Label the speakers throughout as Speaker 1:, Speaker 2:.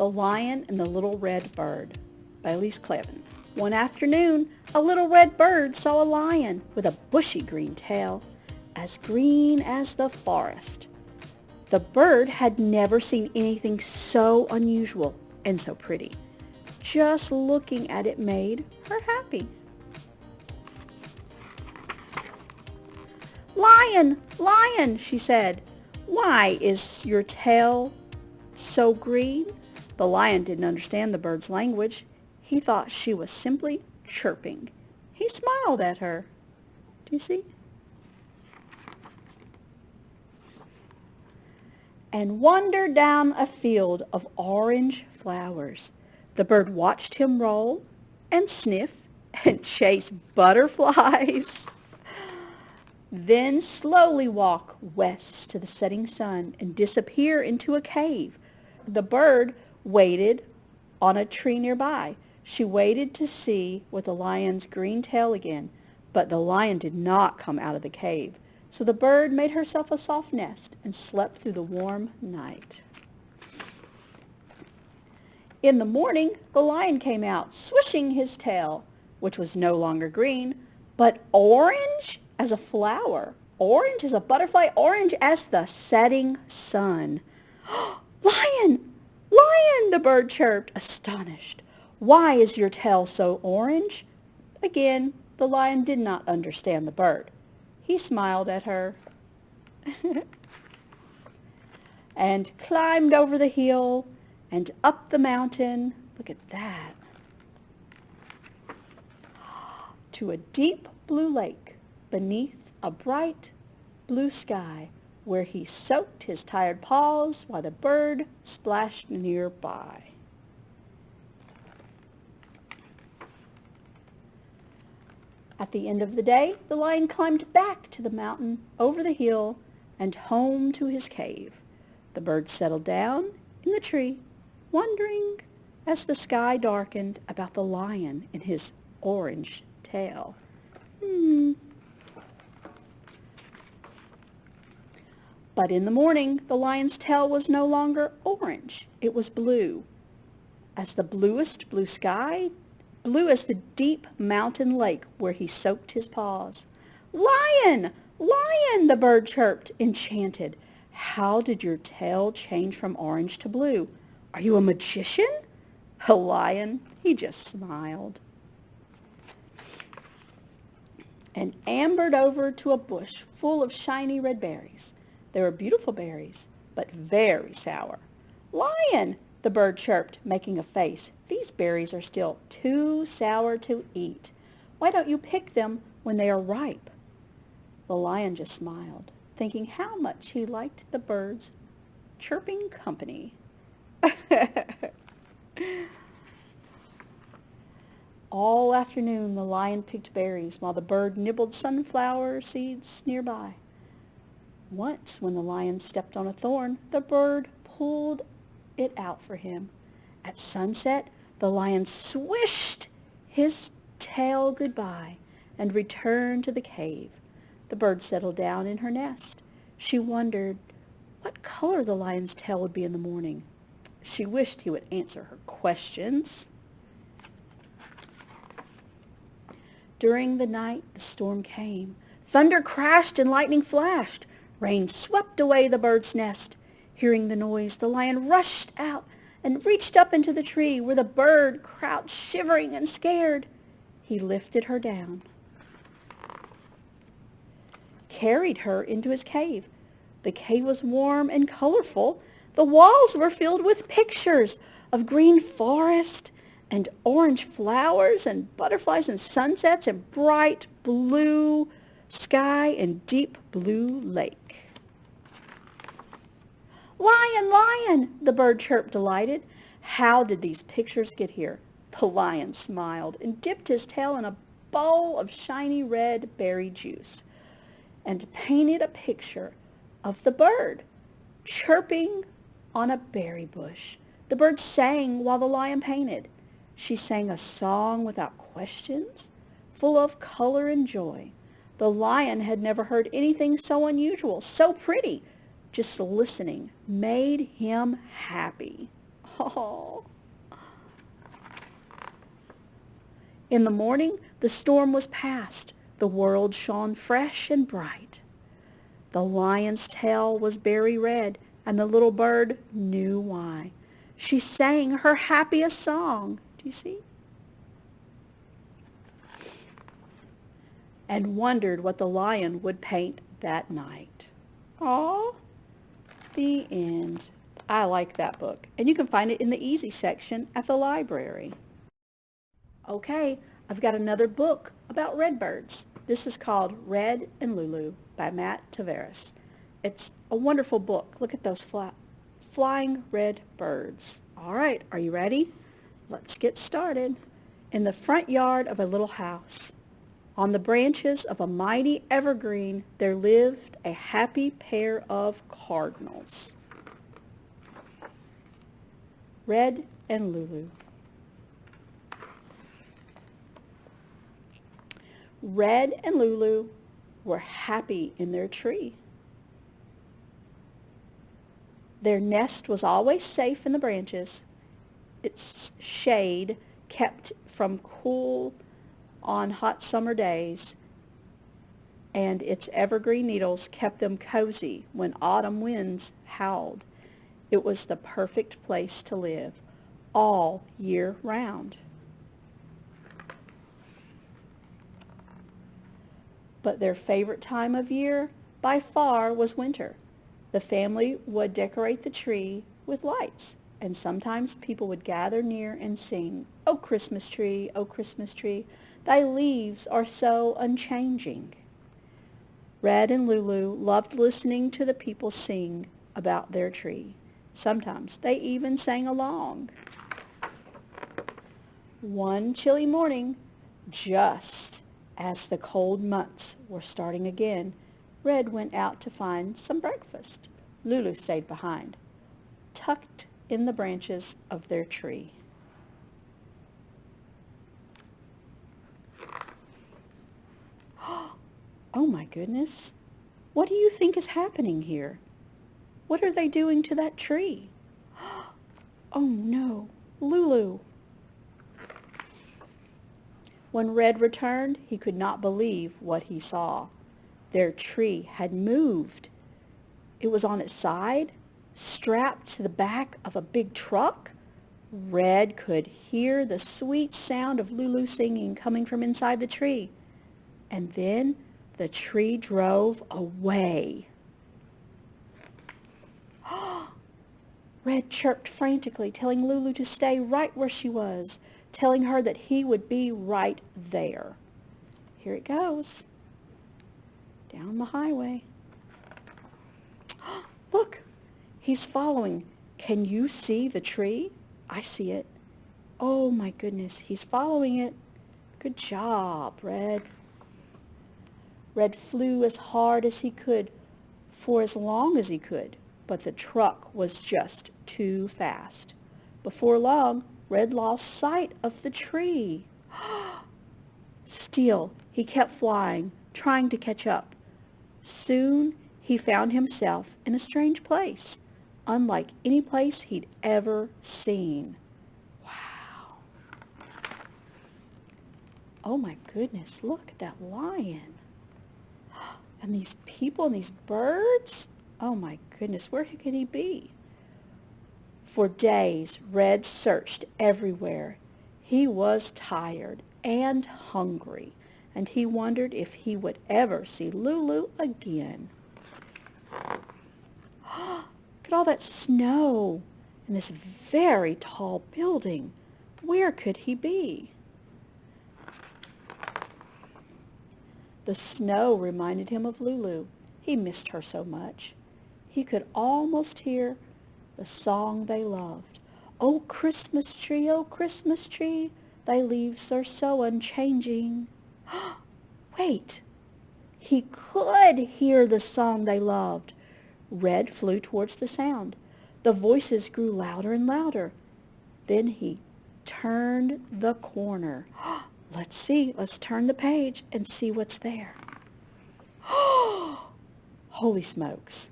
Speaker 1: The Lion and the Little Red Bird by Elise Clavin. One afternoon, a little red bird saw a lion with a bushy green tail, as green as the forest. The bird had never seen anything so unusual and so pretty. Just looking at it made her happy. "Lion, lion," she said, "why is your tail so green?" The lion didn't understand the bird's language. He thought she was simply chirping. He smiled at her. Do you see? And wandered down a field of orange flowers. The bird watched him roll and sniff and chase butterflies. Then slowly walk west to the setting sun and disappear into a cave. The bird waited on a tree nearby. She waited to see with the lion's green tail again, but the lion did not come out of the cave. So the bird made herself a soft nest and slept through the warm night. In the morning, the lion came out, swishing his tail, which was no longer green, but orange as a flower, orange as a butterfly, orange as the setting sun. "Lion! Lion!" the bird chirped, astonished. "Why is your tail so orange?" Again, the lion did not understand the bird. He smiled at her and climbed over the hill and up the mountain. Look at that. To a deep blue lake beneath a bright blue sky, where he soaked his tired paws while the bird splashed nearby. At the end of the day, the lion climbed back to the mountain, over the hill, and home to his cave. The bird settled down in the tree, wondering as the sky darkened about the lion and his orange tail. But in the morning, the lion's tail was no longer orange. It was blue, as the bluest blue sky, blue as the deep mountain lake where he soaked his paws. "Lion! Lion!" the bird chirped, enchanted. "How did your tail change from orange to blue? Are you a magician?" The lion, he just smiled and ambered over to a bush full of shiny red berries. They were beautiful berries, but very sour. "Lion!" the bird chirped, making a face. "These berries are still too sour to eat. Why don't you pick them when they are ripe?" The lion just smiled, thinking how much he liked the bird's chirping company. All afternoon the lion picked berries while the bird nibbled sunflower seeds nearby. Once, when the lion stepped on a thorn, the bird pulled it out for him. At sunset, the lion swished his tail goodbye and returned to the cave. The bird settled down in her nest. She wondered what color the lion's tail would be in the morning. She wished he would answer her questions. During the night, the storm came. Thunder crashed and lightning flashed. Rain swept away the bird's nest. Hearing the noise, the lion rushed out and reached up into the tree where the bird crouched shivering and scared. He lifted her down, carried her into his cave. The cave was warm and colorful. The walls were filled with pictures of green forest and orange flowers and butterflies and sunsets and bright blue sky and deep blue lake. "Lion, lion!" the bird chirped, delighted. "How did these pictures get here?" The lion smiled and dipped his tail in a bowl of shiny red berry juice and painted a picture of the bird chirping on a berry bush. The bird sang while the lion painted. She sang a song without questions, full of color and joy. The lion had never heard anything so unusual, so pretty. Just listening made him happy. Oh. In the morning, the storm was past. The world shone fresh and bright. The lion's tail was berry red, and the little bird knew why. She sang her happiest song. Do you see? And wondered what the lion would paint that night. Aw, the end. I like that book, and you can find it in the easy section at the library. Okay, I've got another book about redbirds. This is called Red and Lulu by Matt Tavares. It's a wonderful book. Look at those flying red birds. All right, are you ready? Let's get started. In the front yard of a little house, on the branches of a mighty evergreen, there lived a happy pair of cardinals, Red and Lulu. Red and Lulu were happy in their tree. Their nest was always safe in the branches. Its shade kept from cool on hot summer days, and its evergreen needles kept them cozy when autumn winds howled. It was the perfect place to live all year round. But their favorite time of year by far was winter. The family would decorate the tree with lights, and sometimes people would gather near and sing, "O Christmas tree, O Christmas tree, thy leaves are so unchanging." Red and Lulu loved listening to the people sing about their tree. Sometimes they even sang along. One chilly morning, just as the cold months were starting again, Red went out to find some breakfast. Lulu stayed behind, tucked in the branches of their tree. Oh my goodness, what do you think is happening here? What are they doing to that tree? Oh no, Lulu. When Red returned, he could not believe what he saw. Their tree had moved. It was on its side, strapped to the back of a big truck. Red could hear the sweet sound of Lulu singing coming from inside the tree. And then the tree drove away. Red chirped frantically, telling Lulu to stay right where she was, telling her that he would be right there. Here it goes. Down the highway. Look, he's following. Can you see the tree? I see it. Oh my goodness, he's following it. Good job, Red. Red flew as hard as he could for as long as he could, but the truck was just too fast. Before long, Red lost sight of the tree. Still, he kept flying, trying to catch up. Soon, he found himself in a strange place, unlike any place he'd ever seen. Wow. Oh my goodness, look at that lion. And these people and these birds. Oh my goodness, where could he be? For days, Red searched everywhere. He was tired and hungry, and he wondered if he would ever see Lulu again. Look at all that snow and this very tall building. Where could he be? The snow reminded him of Lulu. He missed her so much. He could almost hear the song they loved. "Oh, Christmas tree, oh, Christmas tree, thy leaves are so unchanging." Wait, he could hear the song they loved. Red flew towards the sound. The voices grew louder and louder. Then he turned the corner. Let's see, let's turn the page and see what's there. Holy smokes.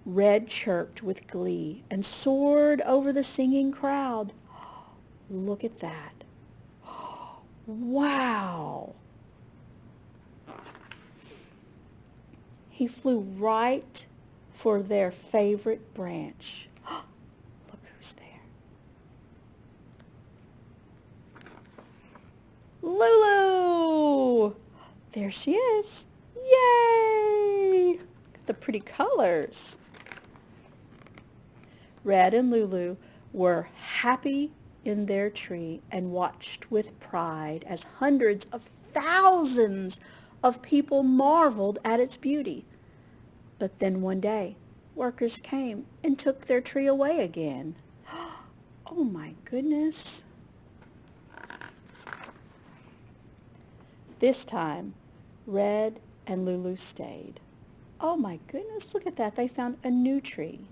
Speaker 1: Red chirped with glee and soared over the singing crowd. Look at that. Wow! He flew right for their favorite branch. Look who's there. Lulu! There she is. Yay! Look at the pretty colors. Red and Lulu were happy in their tree and watched with pride as hundreds of thousands of people marveled at its beauty. But then one day, workers came and took their tree away again. Oh my goodness. This time, Red and Lulu stayed. Oh my goodness, look at that. They found a new tree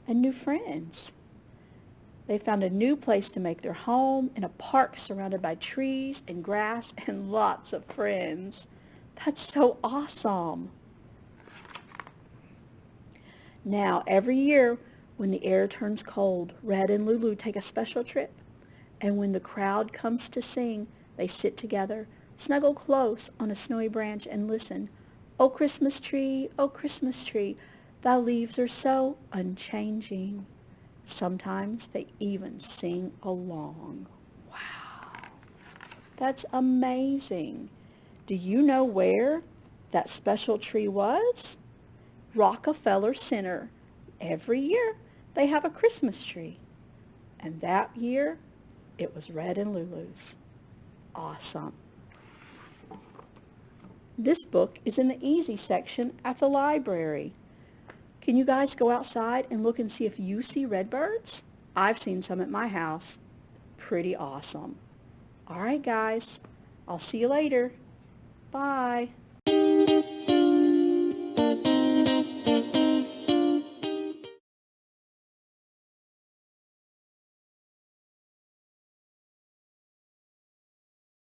Speaker 1: and new friends. They found a new place to make their home in a park surrounded by trees and grass and lots of friends. That's so awesome. Now, every year when the air turns cold, Red and Lulu take a special trip. And when the crowd comes to sing, they sit together, snuggle close on a snowy branch and listen. Oh, Christmas tree, thy leaves are so unchanging. Sometimes they even sing along. Wow, that's amazing. Do you know where that special tree was? Rockefeller Center. Every year they have a Christmas tree. And that year it was Red and Lulu's. Awesome. This book is in the easy section at the library. Can you guys go outside and look and see if you see redbirds? I've seen some at my house. Pretty awesome. All right, guys. I'll see you later. Bye.